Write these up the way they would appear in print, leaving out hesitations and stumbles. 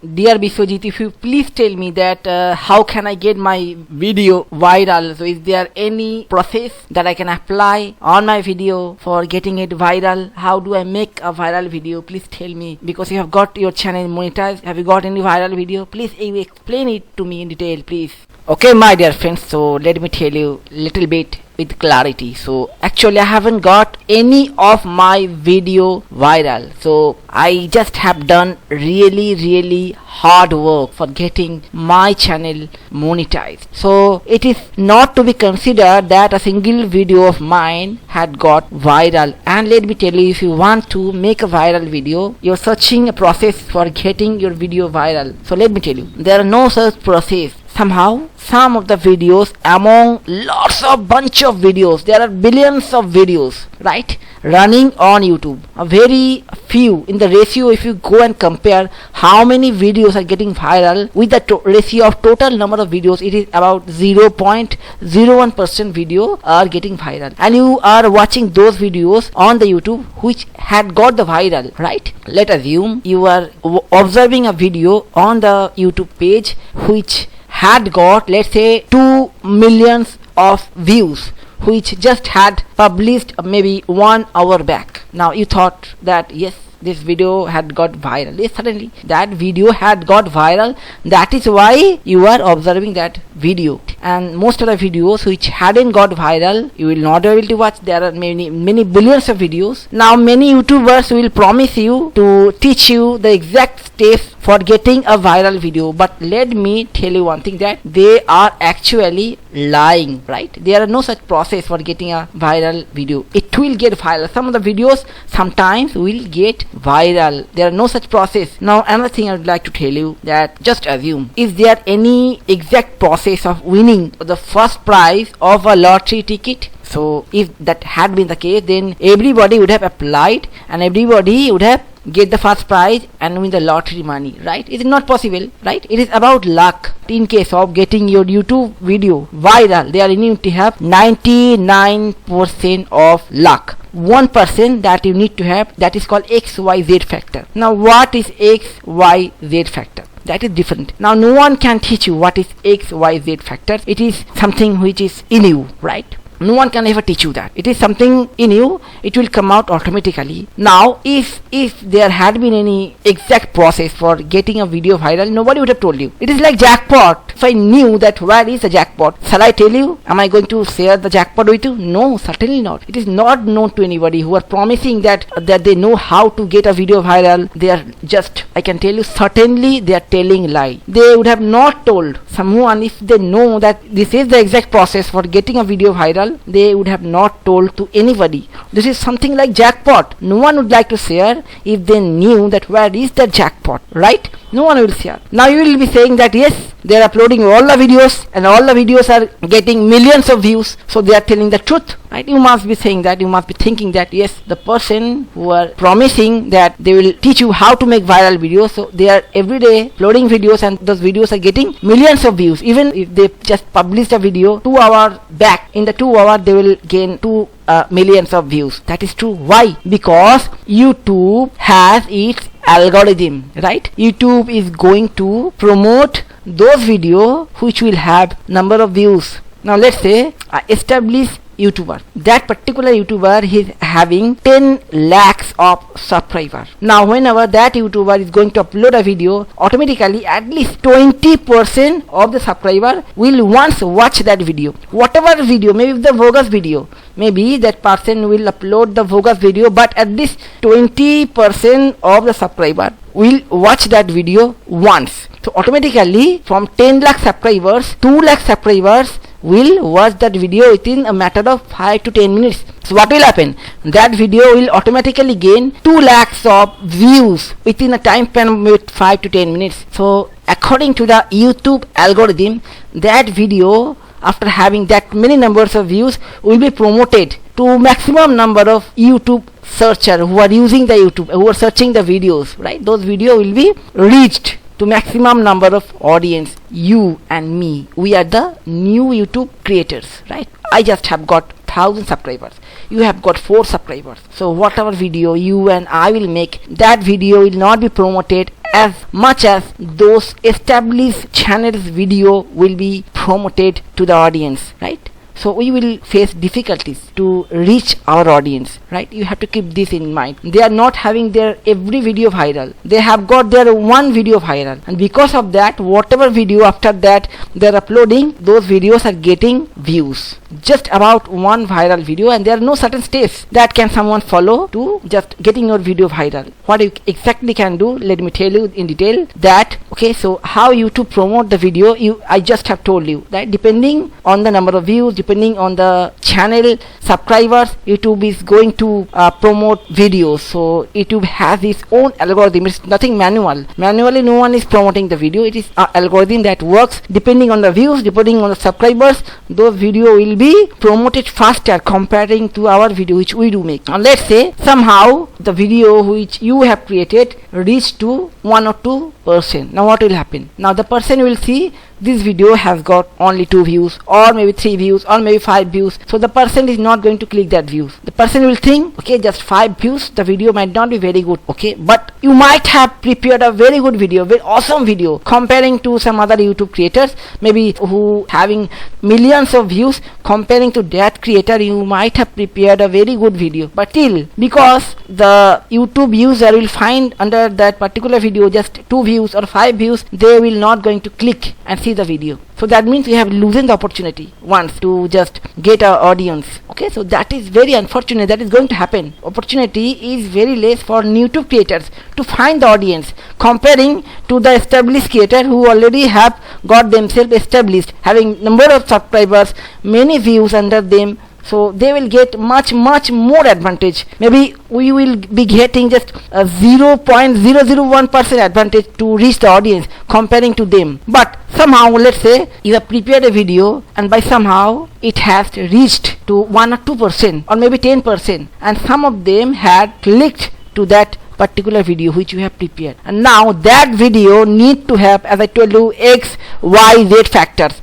dear Biswajit, if you please tell me that how can I get my video viral? So is there any process that I can apply on my video for getting it viral? How do I make a viral video? Please tell me, because you have got your channel monetized. Have you got any viral video? Please explain it to me in detail, please. Okay, my dear friends, so let me tell you little bit with clarity. So actually I haven't got any of my video viral, so I just have done really hard work for getting my channel monetized. So it is not to be considered that a single video of mine had got viral. And let me tell you, if you want to make a viral video, you're searching a process for getting your video viral. So let me tell you, there are no such process. Somehow some of the videos, among lots of bunch of videos, there are billions of videos, right, running on YouTube. A very few in the ratio, if you go and compare how many videos are getting viral with the ratio of total number of videos, it is about 0.01% video are getting viral. And you are watching those videos on the YouTube which had got the viral, right? Let us assume you are observing a video on the YouTube page which had got, let's say, 2 million of views, which just had published maybe 1 hour back. Now you thought that yes, this video had got viral. Yes, suddenly that video had got viral. That is why you are observing that video. And most of the videos which hadn't got viral, you will not be able to watch. There are many billions of videos. Now many YouTubers will promise you to teach you the exact steps for getting a viral video, but let me tell you one thing, that they are actually lying, right? There are no such process for getting a viral video. It will get viral. Some of the videos sometimes will get viral. There are no such process. Now another thing I would like to tell you, that just assume, is there any exact process of winning the first prize of a lottery ticket? So if that had been the case, then everybody would have applied and everybody would have get the first prize and win the lottery money, right? It is not possible, right? It is about luck. In case of getting your YouTube video viral, there you need to have 99% of luck. 1% that you need to have, that is called XYZ factor. Now what is XYZ factor? That is different. Now no one can teach you what is XYZ factor. It is something which is in you, right? No one can ever teach you that. It is something in you. It will come out automatically. Now if there had been any exact process for getting a video viral, nobody would have told you. It is like jackpot. If I knew that where is the jackpot, shall I tell you? Am I going to share the jackpot with you? No, certainly not. It is not known to anybody who are promising that they know how to get a video viral. They are just, I can tell you, certainly they are telling lie. They would have not told someone, if they know that this is the exact process for getting a video viral, they would have not told to anybody. This is something like jackpot. No one would like to share if they knew that where is the jackpot, right? No one will share. Now you will be saying that yes, they are uploading all the videos and all the videos are getting millions of views, so they are telling the truth, right? You must be saying that, you must be thinking that yes, the person who are promising that they will teach you how to make viral videos, so they are every day uploading videos and those videos are getting millions of views. Even if they just published a video 2 hours back, in the 2 hours they will gain 2 millions of views. That is true. Why? Because YouTube has its algorithm, right? YouTube is going to promote those videos which will have number of views. Now let's say established YouTuber, that particular YouTuber is having 10 lakhs of subscribers. Now whenever that YouTuber is going to upload a video, automatically at least 20% of the subscriber will once watch that video. Whatever video, maybe the bogus video, maybe that person will upload the bogus video, but at least 20% of the subscriber will watch that video once. So automatically from 10 lakh subscribers, 2 lakh subscribers will watch that video within a matter of 5 to 10 minutes. So what will happen? That video will automatically gain 2 lakhs of views within a time span with 5 to 10 minutes. So according to the YouTube algorithm, that video, after having that many numbers of views, will be promoted to maximum number of YouTube searcher who are using the YouTube, who are searching the videos, right? Those videos will be reached to maximum number of audience. You and me, we are the new YouTube creators, right? I just have got 1000 subscribers, you have got 4 subscribers. So whatever video you and I will make, that video will not be promoted as much as those established channels video will be promoted to the audience, right? So we will face difficulties to reach our audience, right? You have to keep this in mind. They are not having their every video viral. They have got their one video viral, and because of that, whatever video after that they are uploading, those videos are getting views. Just about one viral video, and there are no certain steps that can someone follow to just getting your video viral. What you exactly can do, let me tell you in detail that. Okay, so how you to promote the video, I just have told you that depending on the number of views, depending on the channel subscribers, YouTube is going to promote videos. So YouTube has its own algorithm. It's nothing manual. Manually no one is promoting the video. It is an algorithm that works depending on the views, depending on the subscribers. Those video will be promoted faster comparing to our video which we do make. Now let's say somehow the video which you have created reach to 1 or 2%. Now what will happen? Now the person will see this video has got only 2 views, or maybe 3 views, or maybe 5 views. So the person is not going to click that views. The person will think, okay, just 5 views, the video might not be very good, okay, but you might have prepared a very good video, very awesome video comparing to some other YouTube creators, maybe who having millions of views. Comparing to that creator, you might have prepared a very good video, but still, because the YouTube user will find under that particular video just 2 views or 5 views, they will not going to click and see the video. So that means we have losing the opportunity once to just get our audience. Okay, so that is very unfortunate. That is going to happen. Opportunity is very less for YouTube creators to find the audience comparing to the established creator who already have got themselves established, having number of subscribers, many views under them. So they will get much more advantage. Maybe we will be getting just a 0.001% advantage to reach the audience comparing to them. But somehow, let's say you have prepared a video and by somehow it has reached to 1 or 2% or maybe 10%, and some of them had clicked to that particular video which you have prepared, and now that video need to have, as I told you, X, Y, Z factors,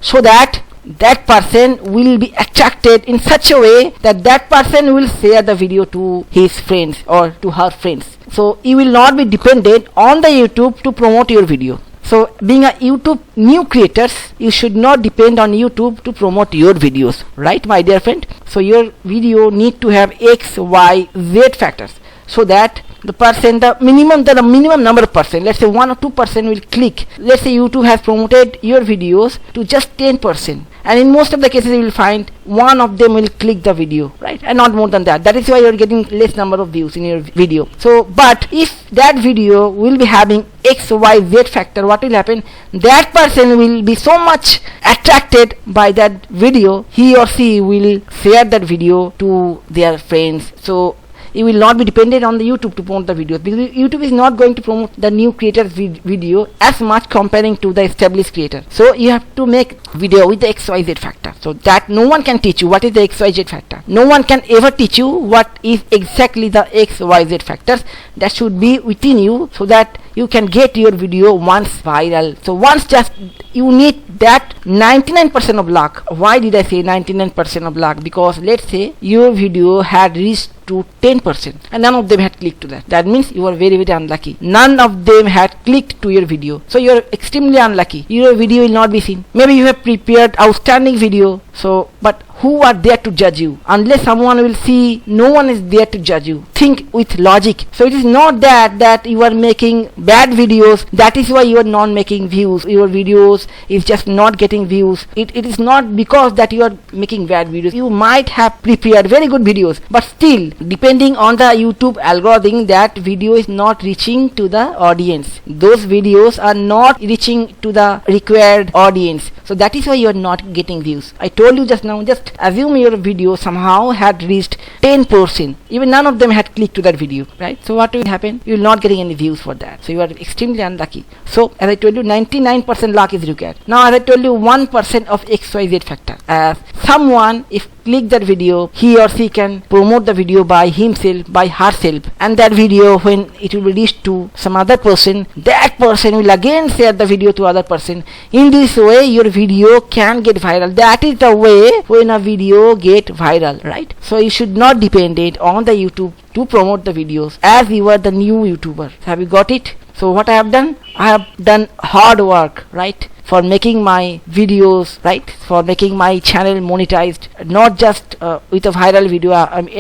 so that that person will be attracted in such a way that that person will share the video to his friends or to her friends. So you will not be dependent on the YouTube to promote your video. So being a YouTube new creators, you should not depend on YouTube to promote your videos, right, my dear friend? So your video need to have X, Y, Z factors, so that the person, the minimum number of person, let's say 1 or 2% will click. Let's say YouTube has promoted your videos to just 10%, and in most of the cases you will find one of them will click the video, right, and not more than that. That is why you are getting less number of views in your video. So but if that video will be having X, Y, Z factor, what will happen? That person will be so much attracted by that video, he or she will share that video to their friends. So you will not be dependent on the YouTube to promote the videos, because YouTube is not going to promote the new creator's video as much comparing to the established creator. So you have to make video with the XYZ factor, so that no one can teach you what is the XYZ factor. No one can ever teach you what is exactly the XYZ factors. That should be within you, so that you can get your video once viral. So once, just you need that 99% of luck. Why did I say 99% of luck? Because let's say your video had reached to 10% and none of them had clicked to that. That means you are very unlucky. None of them had clicked to your video, so you are extremely unlucky. Your video will not be seen. Maybe you have prepared outstanding video, so but who are there to judge you? Unless someone will see, no one is there to judge you. Think with logic. So it is not that you are making bad videos, that is why you are not making views. Your videos is just not getting views. It is not because that you are making bad videos. You might have prepared very good videos, but still, depending on the YouTube algorithm, that video is not reaching to the audience. Those videos are not reaching to the required audience. So that is why you are not getting views. I told you just now, just assume your video somehow had reached 10%. Even none of them had clicked to that video, right? So what will happen? You will not getting any views for that. So you are extremely unlucky. So as I told you, 99% luck is required. Now as I told you, 1% of XYZ factor. As someone, if click that video, he or she can promote the video by himself, by herself, and that video, when it will be reached to some other person, that person will again share the video to other person. In this way your video can get viral. That is the way when a video get viral, right? So you should not depend it on the YouTube to promote the videos as you are the new YouTuber. Have you got it? So what I have done? I have done hard work, right, for making my videos, right, for making my channel monetized, not just with a viral video.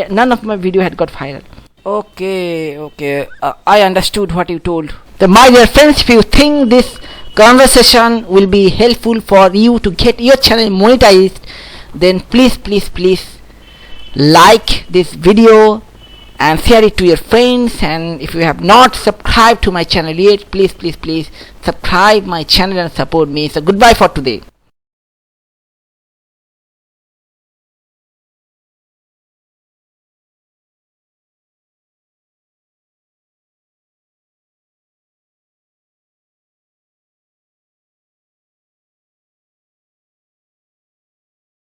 None of my video had got viral. Okay, I understood what you told. My dear friends, if you think this conversation will be helpful for you to get your channel monetized, then please like this video and share it to your friends. And if you have not subscribed to my channel yet, please subscribe my channel and support me. So goodbye for today.